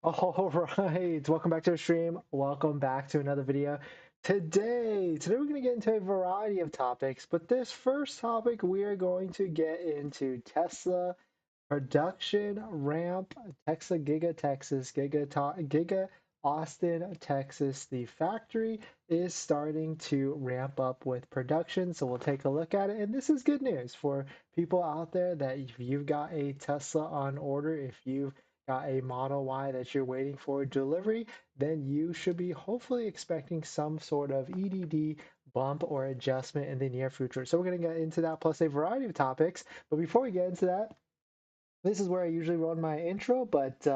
All right, welcome back to the stream. Welcome back to another video. Today we're going to get into a variety of topics, but this first topic we are going to get into Tesla production ramp, Tesla Giga, Texas, Giga Austin, Texas. The factory is starting to ramp up with production, so we'll take a look at it. And this is good news for people out there that if you've got a Tesla on order, if you've got a Model Y that you're waiting for delivery, then you should be hopefully expecting some sort of EDD bump or adjustment in the near future. So we're going to get into that plus a variety of topics. But before we get into that, this is where I usually run my intro, but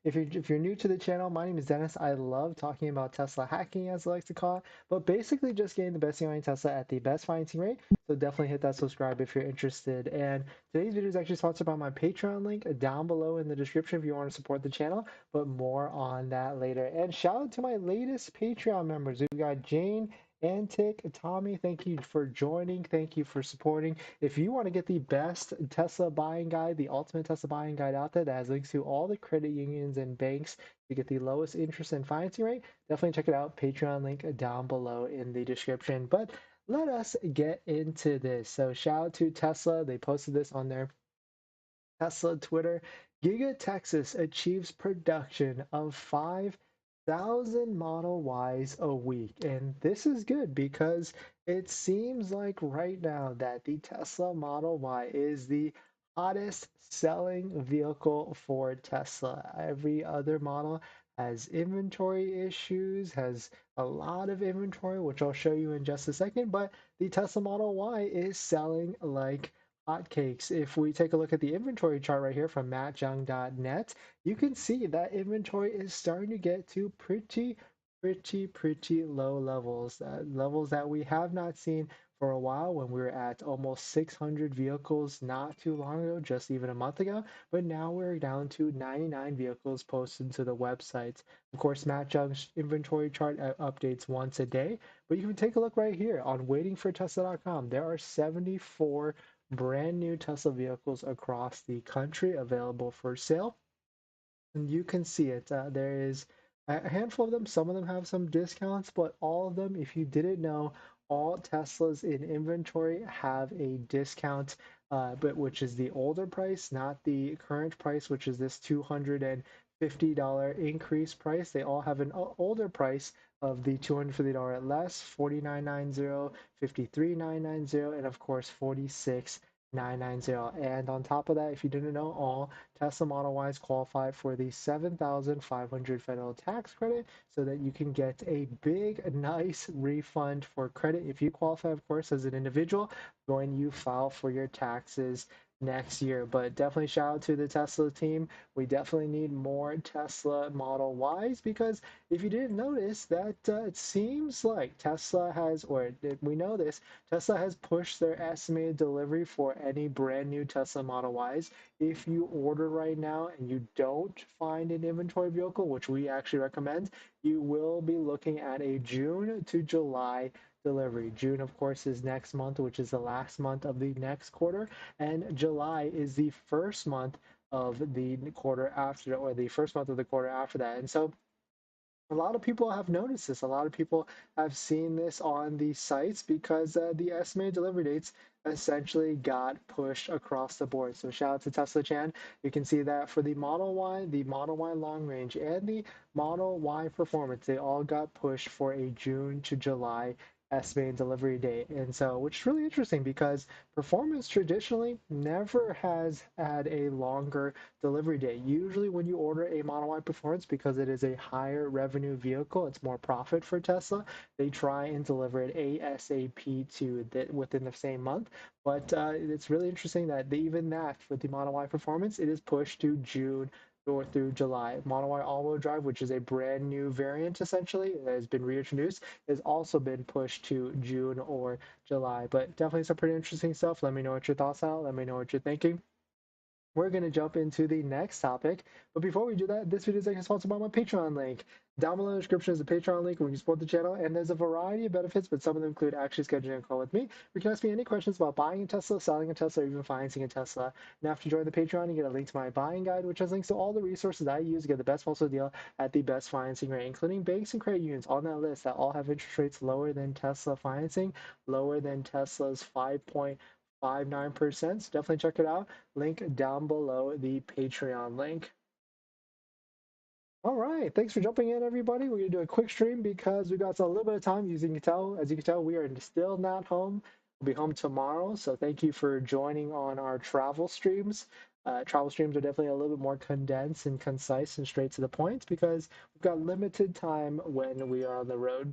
if you're new to the channel, my name is Dennis. I love talking about Tesla hacking, as I like to call it, but basically just getting the best on Tesla at the best financing rate. So definitely hit that subscribe if you're interested. And today's video is actually sponsored by my Patreon link down below in the description if you want to support the channel, but more on that later. And shout out to my latest Patreon members. We've got Jane, Antic, Tommy. Thank you for joining. Thank you for supporting. If you want to get the best Tesla buying guide, the ultimate Tesla buying guide out there that has links to all the credit unions and banks to get the lowest interest and financing rate, definitely check it out. Patreon link down below in the description. But let us get into this. So shout out to Tesla. They posted this on their Tesla Twitter. Giga Texas achieves production of 5,000 Model Ys a week. And this is good because it seems like right now that the Tesla Model Y is the hottest selling vehicle for Tesla. Every other model has inventory issues, has a lot of inventory, which I'll show you in just a second. But the Tesla Model Y is selling like hotcakes. If we take a look at the inventory chart right here from mattjung.net, you can see that inventory is starting to get to pretty low levels, levels that we have not seen for a while when we were at almost 600 vehicles not too long ago, just even a month ago. But now we're down to 99 vehicles posted to the website. Of course, Matt Jung's inventory chart updates once a day, but you can take a look right here on waitingfortesla.com. There are 74 brand new Tesla vehicles across the country available for sale. And you can see it. There is a handful of them. Some of them have some discounts, but all of them, if you didn't know, all Teslas in inventory have a discount, but which is the older price, not the current price, which is this $250 increase price. They all have an older price of the $250 less, 4990, 53990, and of course 46,990. And on top of that, if you didn't know, all Tesla Model Ys qualify for the 7,500 federal tax credit so that you can get a big, nice refund for credit if you qualify, of course, as an individual when you file for your taxes next year. But definitely shout out to the Tesla team. We definitely need more Tesla Model Ys because if you didn't notice that it seems like Tesla has, or we know this, Tesla has pushed their estimated delivery for any brand new Tesla Model Ys. If you order right now and you don't find an inventory vehicle, which we actually recommend, you will be looking at a June to July delivery. June, of course, is next month, which is the last month of the next quarter, and July is the first month of the quarter after, or the first month of the quarter after that. And so a lot of people have noticed this. A lot of people have seen this on the sites because the estimated delivery dates essentially got pushed across the board. So shout out to Tesla Chan. You can see that for the Model Y, the Model Y long range, and the Model Y performance, they all got pushed for a June to July estimated delivery date. And so, which is really interesting because performance traditionally never has had a longer delivery date. Usually, when you order a Model Y Performance, because it is a higher revenue vehicle, it's more profit for Tesla. They try and deliver it ASAP to within the same month. But it's really interesting that even that with the Model Y Performance, it is pushed to June or through July. Model Y all-wheel drive, which is a brand new variant essentially, that has been reintroduced, has also been pushed to June or July. But definitely some pretty interesting stuff. Let me know what your thoughts are. Let me know what you're thinking. we're going to jump into the next topic. But before we do that, this video is actually sponsored by my Patreon link. Down below in the description is a Patreon link where you can support the channel, and there's a variety of benefits, but some of them include actually scheduling a call with me. You can ask me any questions about buying a Tesla, selling a Tesla, or even financing a Tesla. And after joining the Patreon, you get a link to my buying guide, which has links to all the resources I use to get the best possible deal at the best financing rate, including banks and credit unions on that list that all have interest rates lower than Tesla financing, lower than Tesla's 5.59%. So definitely check it out. Link down below the Patreon link. All right, thanks for jumping in, everybody. We're gonna do a quick stream because we got a little bit of time. As you can tell, we are still not home. We'll be home tomorrow, so thank you for joining on our travel streams. Travel streams are definitely a little bit more condensed and concise and straight to the point because we've got limited time when we are on the road.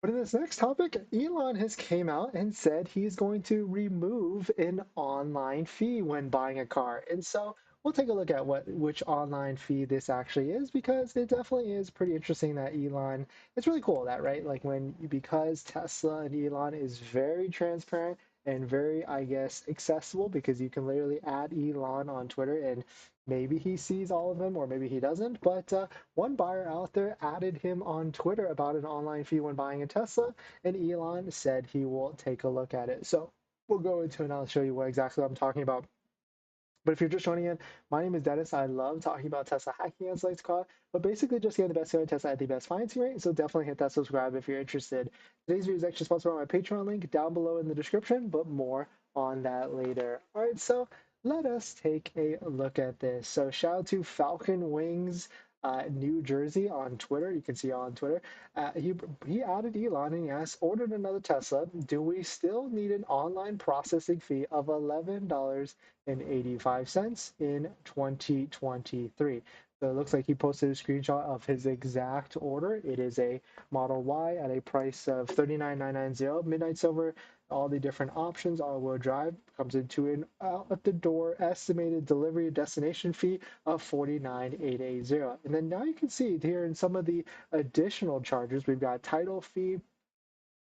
But in this next topic, Elon has came out and said he's going to remove an online fee when buying a car. And so we'll take a look at which online fee this actually is because it definitely is pretty interesting that Elon, it's really cool that, right? Like because Tesla and Elon is very transparent and very, I guess, accessible because you can literally add Elon on Twitter and maybe he sees all of them or maybe he doesn't. But one buyer out there added him on Twitter about an online fee when buying a Tesla, and Elon said he will take a look at it. So we'll go into it and I'll show you what exactly I'm talking about. But if you're just joining in, my name is Dennis. I love talking about Tesla hacking, as I like to call it, but basically just getting the best selling Tesla at the best financing rate. So definitely hit that subscribe if you're interested. Today's video is actually sponsored by my Patreon link down below in the description, but more on that later. All right, so let us take a look at this. So shout out to Falcon Wings New Jersey on Twitter. You can see on Twitter. He added Elon and he asked, ordered another Tesla. Do we still need an online processing fee of $11.85 in 2023? So it looks like he posted a screenshot of his exact order. It is a Model Y at a price of $39,990, midnight silver, all the different options, all-wheel drive, comes into an out at the door estimated delivery destination fee of $49,880. And then now you can see here in some of the additional charges, we've got title fee,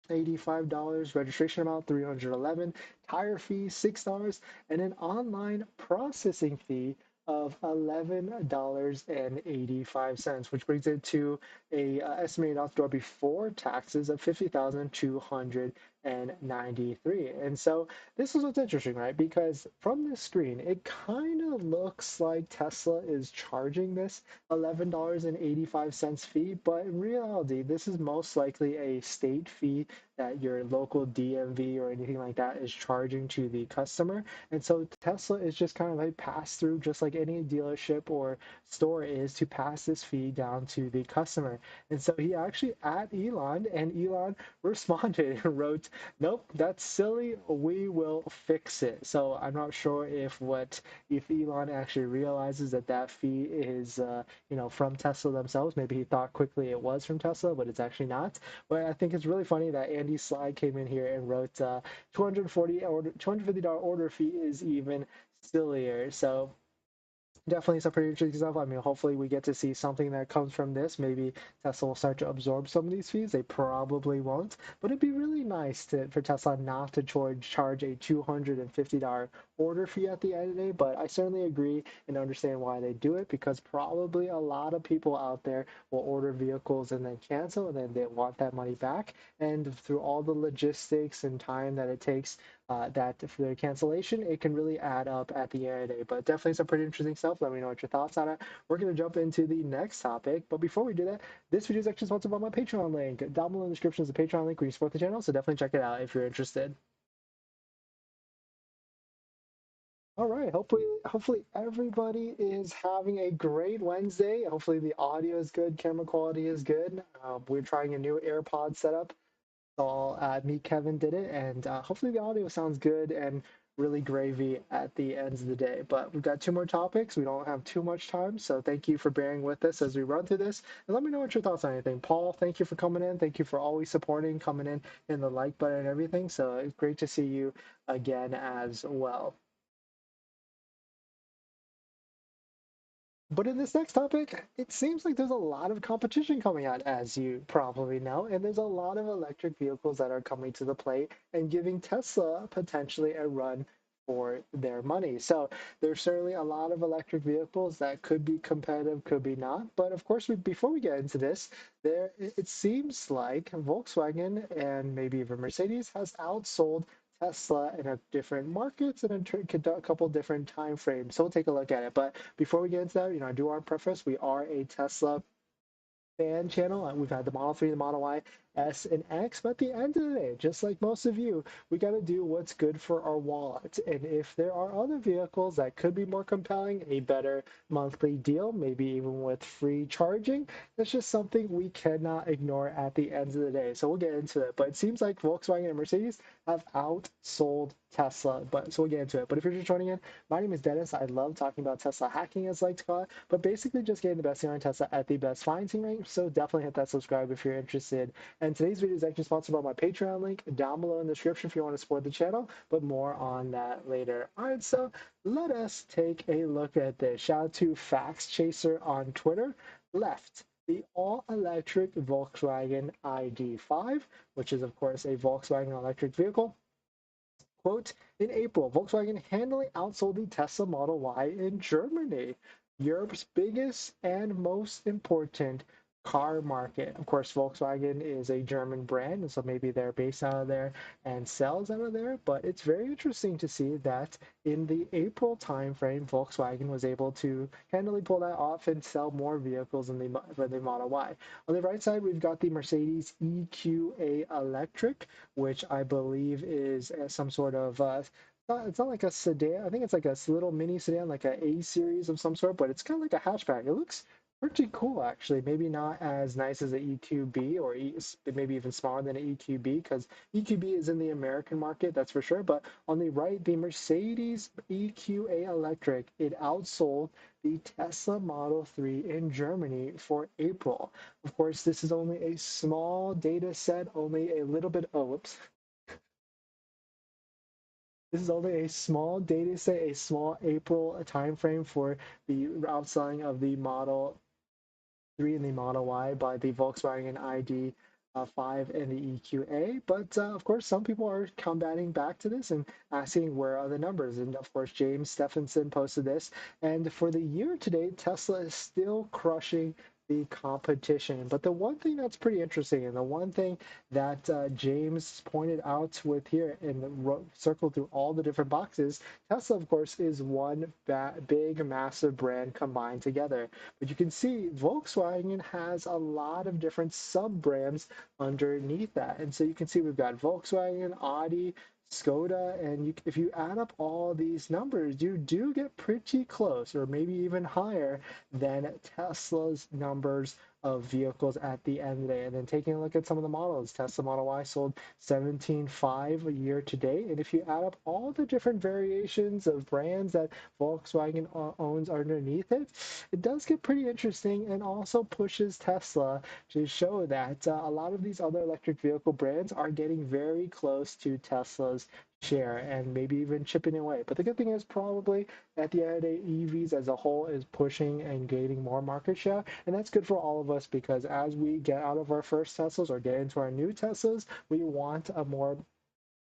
$85, registration amount $311, tire fee $6, and an online processing fee of $11.85, which brings it to a estimated out the door before taxes of $50,293. And so this is what's interesting, right? Because from this screen, it kind of looks like Tesla is charging this $11.85 fee, but in reality, this is most likely a state fee that your local DMV or anything like that is charging to the customer. And so Tesla is just kind of like pass through, just like any dealership or store is, to pass this fee down to the customer. And so he actually at Elon, and Elon responded and wrote, "Nope, that's silly. We will fix it." So I'm not sure if Elon actually realizes that that fee is from Tesla themselves. Maybe he thought quickly it was from Tesla, but it's actually not. But I think it's really funny that Andy Slide came in here and wrote $250 order fee is even sillier. So definitely some pretty interesting stuff. I mean, hopefully we get to see something that comes from this. Maybe Tesla will start to absorb some of these fees. They probably won't, but it'd be really nice for Tesla not to charge a $250 order fee at the end of the day. But I certainly agree and understand why they do it, because probably a lot of people out there will order vehicles and then cancel, and then they want that money back. And through all the logistics and time that it takes that for their cancellation, it can really add up at the end of the day. But definitely some pretty interesting stuff. Let me know what your thoughts on it. We're going to jump into the next topic. But before we do that, this video is actually sponsored by my Patreon link. Down below in the description is a Patreon link where you support the channel. So definitely check it out if you're interested. All right. Hopefully everybody is having a great Wednesday. Hopefully the audio is good, camera quality is good. We're trying a new AirPod setup. So me, Kevin did it, and hopefully the audio sounds good and really gravy at the ends of the day. But we've got two more topics. We don't have too much time, so thank you for bearing with us as we run through this. And let me know what your thoughts on anything. Paul, thank you for coming in. Thank you for always supporting, coming in, hitting the like button and everything. So it's great to see you again as well. But in this next topic, it seems like there's a lot of competition coming out, as you probably know, and there's a lot of electric vehicles that are coming to the plate and giving Tesla potentially a run for their money. So there's certainly a lot of electric vehicles that could be competitive, could be not. But of course, before we get into this, it seems like Volkswagen and maybe even Mercedes has outsold Tesla in a different markets and a couple different time frames. So we'll take a look at it. But before we get into that, I do want to preface we are a Tesla fan channel. We've had the Model 3, the Model Y, S, and X. But at the end of the day, just like most of you, we got to do what's good for our wallet. And if there are other vehicles that could be more compelling, a better monthly deal, maybe even with free charging, that's just something we cannot ignore at the end of the day. So we'll get into it. But it seems like Volkswagen and Mercedes have outsold Tesla. So we'll get into it. But if you're just joining in, my name is Dennis. I love talking about Tesla hacking, as I like to call it, but basically just getting the best deal on Tesla at the best financing rate. So definitely hit that subscribe if you're interested. And today's video is actually sponsored by my Patreon link down below in the description if you want to support the channel, but more on that later. All right, so let us take a look at this. Shout out to Fax Chaser on Twitter. Left the all-electric Volkswagen ID.5, which is of course a Volkswagen electric vehicle. Quote, in April, Volkswagen handily outsold the Tesla Model Y in Germany, Europe's biggest and most important car market. Of course, Volkswagen is a German brand, and so maybe they're based out of there and sells out of there. But it's very interesting to see that in the April timeframe, Volkswagen was able to handily pull that off and sell more vehicles than the Model Y. On the right side, we've got the Mercedes EQA Electric, which I believe is some sort of it's not like a sedan. I think it's like a little mini sedan, like a A series of some sort, but it's kind of like a hatchback. It looks pretty cool, actually. Maybe not as nice as an EQB or maybe even smaller than an EQB because EQB is in the American market, that's for sure. But on the right, the Mercedes EQA Electric, it outsold the Tesla Model 3 in Germany for April. Of course, this is only a small data set, only a little bit. Oh, whoops. This is only a small data set, a small April timeframe for the outselling of the Model 3 and the Model Y by the Volkswagen ID 5 and the EQA. But of course, some people are combating back to this and asking where are the numbers. And of course, James Stephenson posted this. And for the year to date, Tesla is still crushing the competition. But the one thing that's pretty interesting, and the one thing that James pointed out with here and circled through all the different boxes, Tesla, of course, is one big, massive brand combined together. But you can see Volkswagen has a lot of different sub-brands underneath that. And so you can see we've got Volkswagen, Audi, Skoda, and if you add up all these numbers, you do get pretty close, or maybe even higher than Tesla's numbers of vehicles at the end of the day. And then taking a look at some of the models, Tesla Model Y sold 17.5 a year to date. And if you add up all the different variations of brands that Volkswagen owns underneath it, it does get pretty interesting and also pushes Tesla to show that a lot of these other electric vehicle brands are getting very close to Tesla's share and maybe even chipping away. But the good thing is probably at the end of the day, EVs as a whole is pushing and gaining more market share. And that's good for all of us because as we get out of our first Teslas or get into our new Teslas, we want a more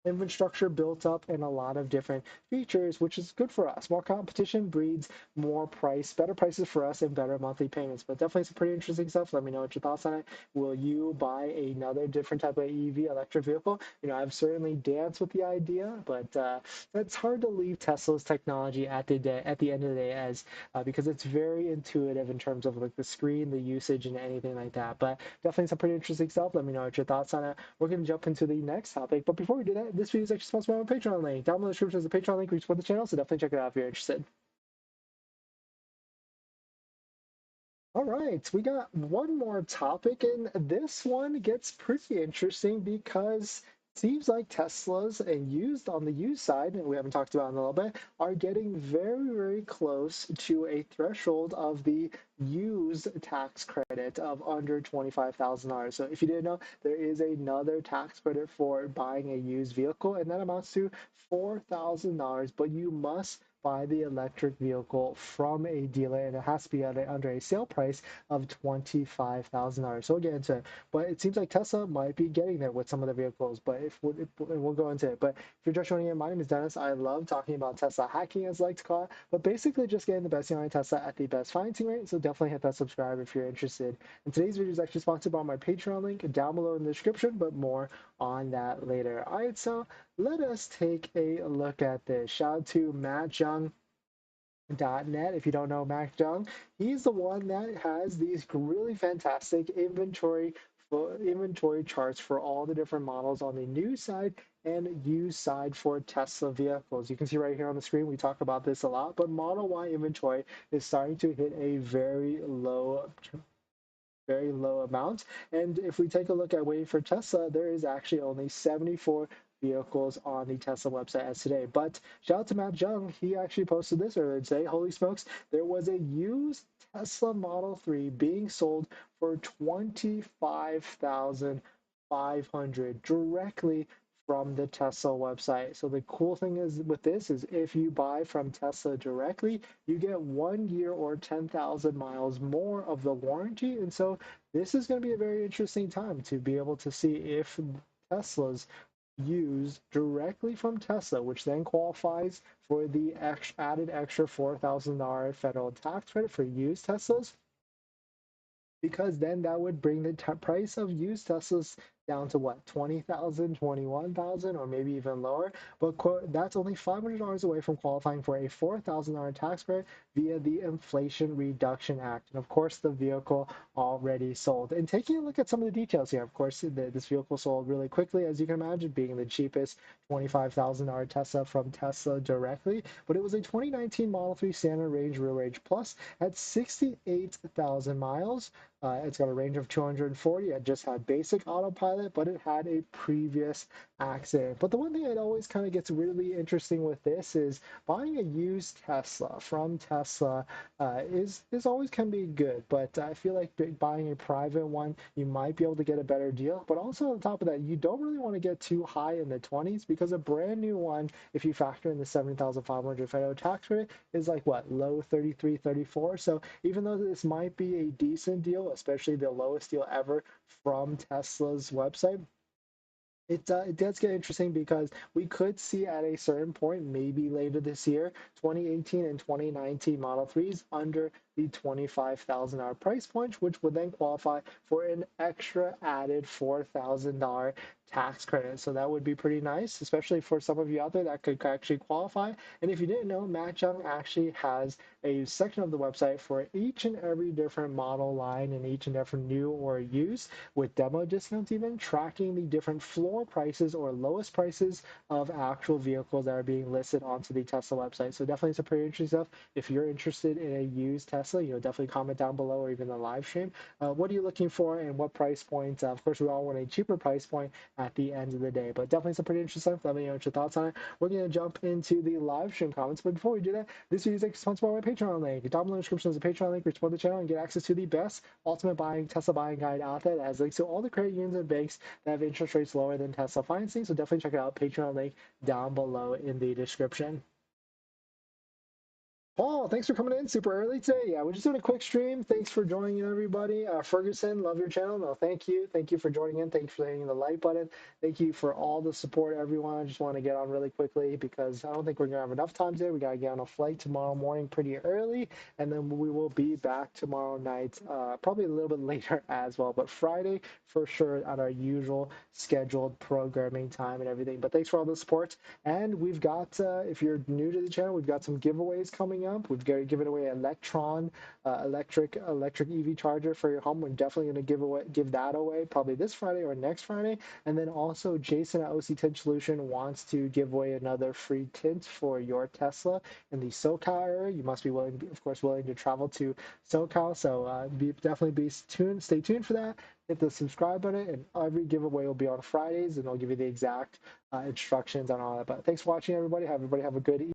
infrastructure built up and a lot of different features, which is good for us. More competition breeds more better prices for us and better monthly payments. But definitely some pretty interesting stuff. Let me know what your thoughts on it. Will you buy another different type of EV electric vehicle? I've certainly danced with the idea, but it's hard to leave Tesla's technology at the end of the day as because it's very intuitive in terms of like the screen, the usage, and anything like that. But definitely some pretty interesting stuff. Let me know what your thoughts on it. We're going to jump into the next topic. But before we do that, this video is actually sponsored by my Patreon link. Down below in the description is the Patreon link where you support the channel, so definitely check it out if you're interested. All right, we got one more topic, and this one gets pretty interesting because it seems like Teslas and on the used side, and we haven't talked about it in a little bit, are getting very, very close to a threshold of the used tax credit of under $25,000. So if you didn't know, there is another tax credit for buying a used vehicle, and that amounts to $4,000, but you must buy the electric vehicle from a dealer, and it has to be under a sale price of $25,000. So we'll get into it. But it seems like Tesla might be getting there with some of the vehicles, but if we'll go into it. But if you're just joining in, my name is Dennis. I love talking about Tesla hacking, as I like to call it, but basically just getting the best deal on Tesla at the best financing rate. So definitely hit that subscribe if you're interested. And today's video is actually sponsored by my Patreon link down below in the description, but more on that later. All right, so let us take a look at this. Shout out to Matt.net. If you don't know Mac Jung, he's the one that has these really fantastic inventory charts for all the different models on the new side and used side for Tesla vehicles. You can see right here on the screen, we talk about this a lot, but Model Y inventory is starting to hit a very low amount. And if we take a look at waiting for Tesla, there is actually only 74 vehicles on the Tesla website as today. But shout out to Matt Jung. He actually posted this earlier today. Holy smokes, there was a used Tesla Model 3 being sold for 25,500 directly from the Tesla website. So the cool thing is with this is if you buy from Tesla directly, you get 1 year or 10,000 miles more of the warranty. And so this is going to be a very interesting time to be able to see if Teslas used directly from Tesla, which then qualifies for the added extra $4,000 federal tax credit for used Teslas, because then that would bring the price of used Teslas down to what, 20,000, 21,000, or maybe even lower. But that's only $500 away from qualifying for a $4,000 tax credit via the Inflation Reduction Act. And of course, the vehicle already sold. And taking a look at some of the details here, of course, this vehicle sold really quickly, as you can imagine, being the cheapest $25,000 Tesla from Tesla directly. But it was a 2019 Model 3 Standard Range Rear Range Plus at 68,000 miles. It's got a range of 240. It just had basic autopilot, but it had a previous accident. But the one thing that always kind of gets really interesting with this is buying a used Tesla from Tesla is always can be good. But I feel like buying a private one, you might be able to get a better deal. But also on top of that, you don't really want to get too high in the 20s, because a brand new one, if you factor in the 7,500 federal tax rate, is like what, low 33, 34. So even though this might be a decent deal, especially the lowest deal ever from Tesla's website, it does get interesting, because we could see at a certain point, maybe later this year, 2018 and 2019 Model 3s under the $25,000 price point, which would then qualify for an extra added $4,000 tax credit. So that would be pretty nice, especially for some of you out there that could actually qualify. And if you didn't know, Matt Jung actually has a section of the website for each and every different model line and each and every new or used, with demo discounts, even tracking the different floor prices or lowest prices of actual vehicles that are being listed onto the Tesla website. So definitely some pretty interesting stuff. If you're interested in a used Tesla, definitely comment down below, or even the live stream. What are you looking for, and what price point? Of course, we all want a cheaper price point at the end of the day, but definitely some pretty interesting stuff. Let me know what your thoughts on it. We're going to jump into the live stream comments, but before we do that, this video is actually sponsored by my Patreon link. Down below in the description is a Patreon link where you support the channel and get access to the best ultimate Tesla buying guide out there that has links to all the credit unions and banks that have interest rates lower than Tesla financing. So definitely check it out. Patreon link down below in the description. Paul, thanks for coming in super early today. Yeah, we're just doing a quick stream. Thanks for joining in, everybody. Ferguson, love your channel. No, thank you. Thank you for joining in. Thanks for hitting the like button. Thank you for all the support, everyone. I just want to get on really quickly, because I don't think we're going to have enough time today. We got to get on a flight tomorrow morning pretty early, and then we will be back tomorrow night, probably a little bit later as well, but Friday for sure at our usual scheduled programming time and everything. But thanks for all the support. And we've got, if you're new to the channel, we've got some giveaways coming up. We've got given away Electron electric EV charger for your home. We're definitely going to give that away probably this Friday or next Friday. And then also Jason at OC Tint Solution wants to give away another free tint for your Tesla in the SoCal area. You must be willing, of course, willing to travel to SoCal. So definitely be tuned. Stay tuned for that. Hit the subscribe button, and every giveaway will be on Fridays, and I'll give you the exact instructions on all that. But thanks for watching, everybody. Everybody have a good evening.